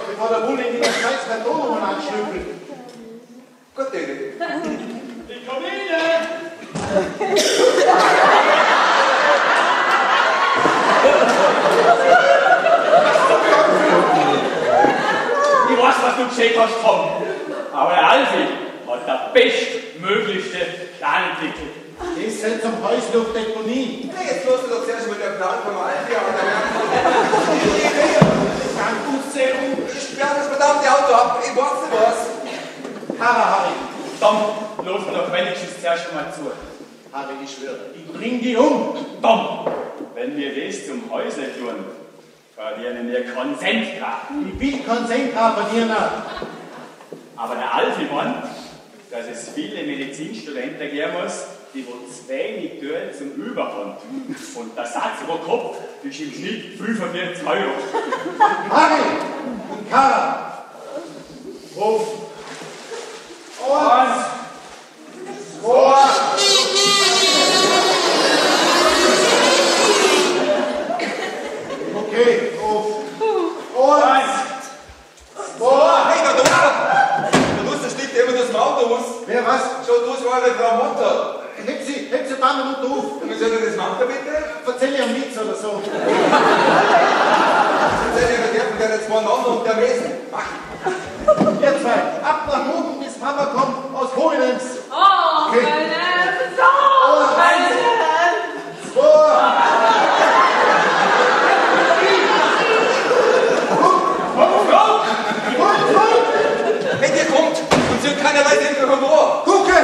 bevor der Bulle in die scheiß Kartonnummern anschlüpft. Gute Idee. Ich komme rein! Ich weiß, was du geschickt hast, Tom. Aber der Alfie hat der bestmöglichste Plan entwickelt. Das sind zum Häusluftdeponie. Nee, jetzt musst du doch zuerst mit dem Plan vom Alfie an. Ich sperre das verdammte Auto ab. Ich weiß nicht was. Harry. Tom, los mir doch wenigstens zuerst mal zu. Harry, ich schwöre, ich bring die um. Tom, wenn wir das zum Häusle tun, verlieren wir Konzentrat. Ich will Konzentrat verlieren. Aber der Alfie meint, dass es viele Medizinstudenten geben muss, die wo zu wenig Geld zum Überhand. Und der Satz pro Kopf ist im Schnitt 45 €. Harry und Kara. Ruf. Und Okay, ruf. Hey, da muss der Schnitt immer das Auto aus. Wer was? Schau, du hast eure Frau Mutter. Heb sie da Minute auf. Wie soll ich das machen, bitte? Erzähl ihr einen Witz oder so. Erzähl dir, der von der zueinander und der Wesen. Mach. Ihr zwei, ab nach oben, bis Mama kommt aus Hohenems. Oh, Okay. meine Frau! Wenn ihr kommt und sie keinerlei Sinn für Humor. Gucke!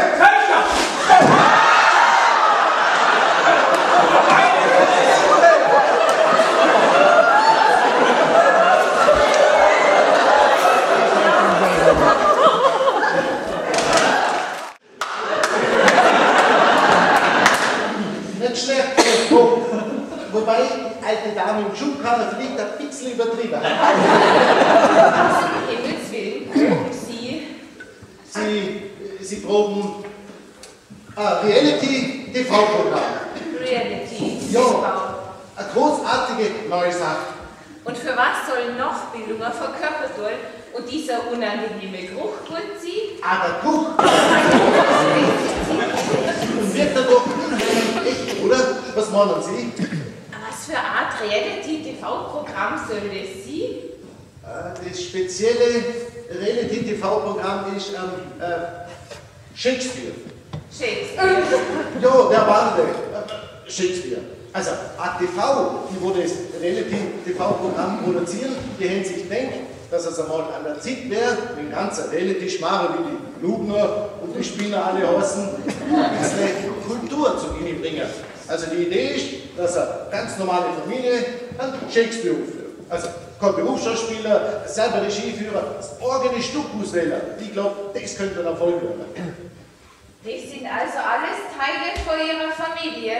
Nicht schlecht. Wobei, alte Dame im Schubkarre fliegt ein bisschen übertrieben. Himmels Willen, proben Sie. Sie proben Reality-TV-Programm. Reality. Ja, TV. eine großartige neue Sache. Und für was sollen noch Bildungen verkörpert werden? Und dieser unangenehme Geruch tut Sie? Aber Kuch wirkt er doch unheimlich echt, oder? Was meinen Sie? Was für eine Art Reality-TV-Programm soll das sein? Das spezielle Reality-TV-Programm ist Shakespeare. Shakespeare. Ja, der Bande. Shakespeare. Also, ATV, die wo das Reality-TV-Programm produzieren, die haben sich gedacht, dass es einmal an der Zeit wäre, den ganzen Reality-Schmarre wie die Lugner und die Spinner alle heißen, ein bisschen Kultur zu ihnen bringen. Also die Idee ist, dass eine ganz normale Familie einen Shakespeare aufführt. Also kein Berufsschauspieler, selber Regieführer, das eigene Stück auswählen. Ich glaube, das könnte ein Erfolg werden. Das sind also alles Teile von Ihrer Familie.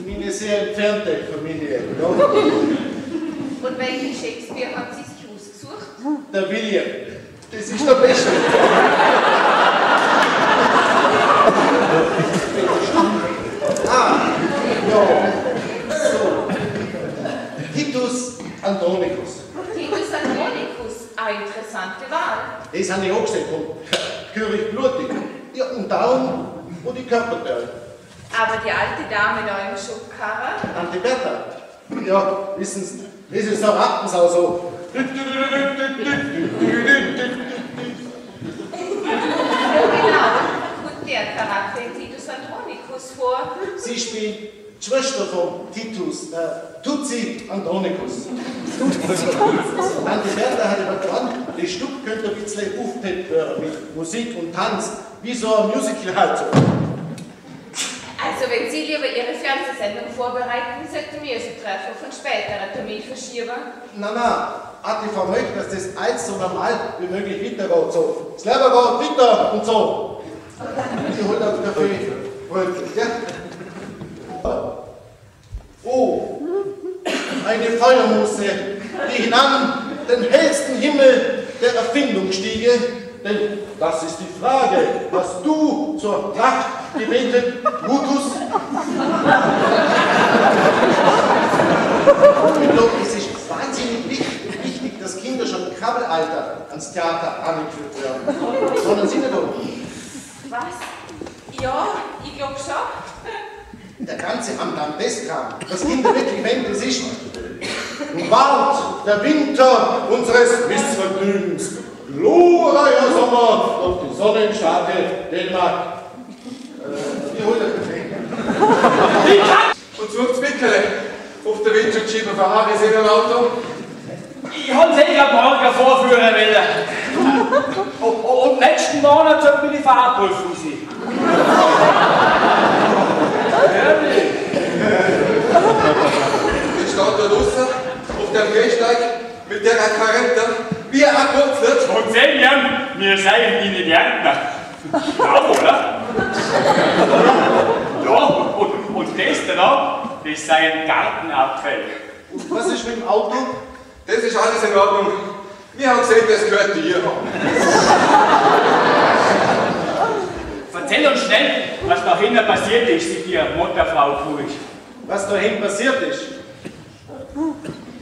Meine sehr entfernte Familie. Ja. Und welchen Shakespeare haben Sie sich ausgesucht? Der William. Das ist der Beste. Ja. So. Titus Andronicus. Titus Andronicus, eine interessante Wahl. Das habe ich auch gesehen. Körig blutig. Ja, und darum, wo die Körperteile. Aber die alte Dame da im Schubkarre? Tante Bertha. Ja, wissen Sie, das ist doch Rattensau so. Ja, genau. Und der Charakter in Titus Andronicus vor? Sie spielt die Schwester von Titus, Tutsi Andronicus. Tante Bertha hat übertragen, das Stück könnte ein bisschen aufpeppt werden mit Musik und Tanz, wie so ein Musical halt so. Also, wenn Sie lieber Ihre Fernsehsendung vorbereiten, sollten wir sie treffen von späterer Termin verschieben. Nein, ATV möchte, dass das alles so normal wie möglich weitergeht. So, das Leben geht weiter und so. Ich hol auf Kaffee. Brötchen, ja? Oh, eine Feuermusse, die hinan den hellsten Himmel der Erfindung stiege. Denn das ist die Frage, hast du zur Nacht gebetet, Brutus? Ich glaube, es ist wahnsinnig wichtig, dass Kinder schon am Dantes kam, das Kinder wirklich wenn das ist. Wart der Winter unseres Missvergnügens, glorreicher Sommer auf die Sonnenstaate Dänemark. Wie holt der Kaffee? Und sucht's Mittele auf der Windschutzscheibe von Harris in einem Auto. Ich habe sicher morgen vorführen wollen. Und nächsten Monat sollte meine Fahrprüfung sein. Ehrlich? Ich steht da draußen auf dem Gehsteig mit der Karette wie ein Kurzlet. Und sehen wir seien deine Gärtner. Schlau, oder? Ja, und das da, das seien Gartenabfälle. Und was ist mit dem Auto? Das ist alles in Ordnung. Wir haben gesehen, das gehört dir. Erzähl uns schnell, was da hinten passiert ist, seit die Mutterfrau fuhr. Was dahin passiert ist?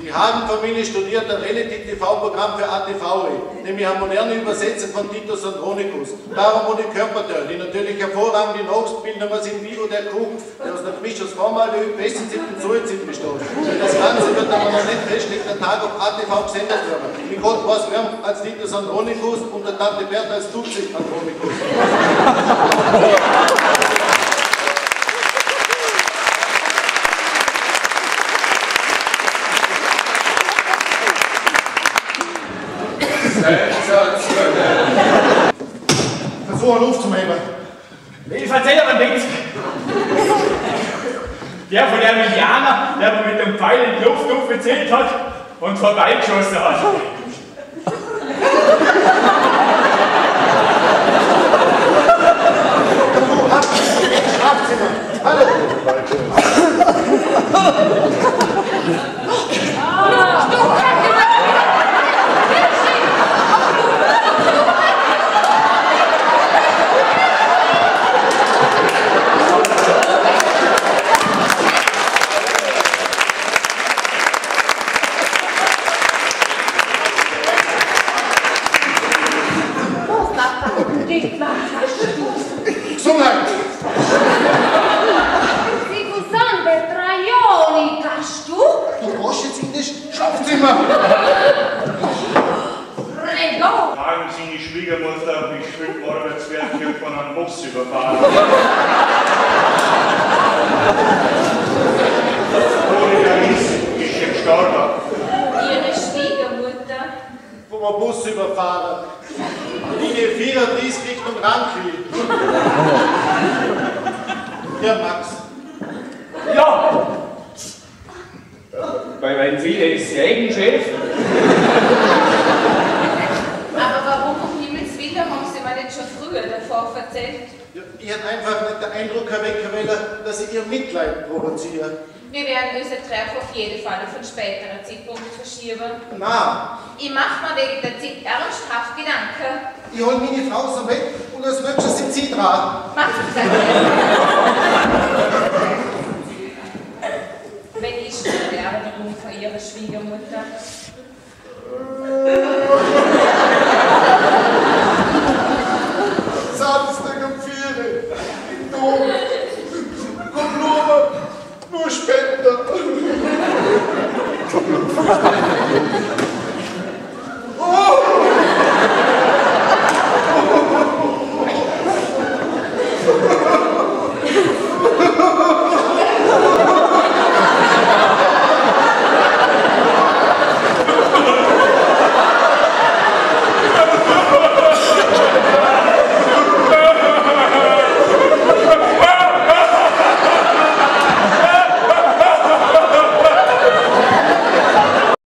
Die Hagenfamilie studiert ein Reality-TV-Programm für ATV, nämlich eine moderne Übersetzung von Titus Andronicus. Darum wo die Körperteile, die natürlich hervorragend in Hochstbildung was in vivo der Kuh, der aus der Mischung Formaldehyd, Pesticid und Suizid besteht. Das Ganze wird aber noch nicht festgelegt, der Tag auf ATV gesendet werden. Wie Gott was wir als Titus Andronicus und der Tante Bertha als Tuxid Andronicus. Versuch einen aufzuheben. Ich erzähl aber nichts. Der von der Milianer, der mir mit dem Pfeil in die Luft aufgezählt hat und vorbeigeschossen hat. Schlafzimmer. Hallo. Gesundheit! Sie Cousin Betraioni, kannst du? Du brauchst jetzt in das Schlafzimmer! Prego! Fragen Sie die Schwiegermutter, ob ich schwimmt morgens werden wir von einem Bus überfahren. Monika ist im Stauder. Ihre Schwiegermutter. Vom Bus überfahren. Linie 34 Richtung Rankwil. Ja, Max. Ja! Weil viele ist Regenchef. Aber warum um Himmels Willen haben Sie mir nicht schon früher davor erzählt? Ja, ich hätte einfach nicht den Eindruck erwecken wollen, dass ich ihr Mitleid provoziere. Wir werden unser Treffen auf jeden Fall auf einen späteren Zeitpunkt verschieben. Na, Ich mache mir wegen der Zeit ernsthaft Gedanken. ich hol meine Frau aus dem Bett und als nächstes sind Sie dran. Mach das. Wenn ich schon die Beerdigung von Ihrer Schwiegermutter. Samstag um 4 im Dom. Komm nur, nur Spender.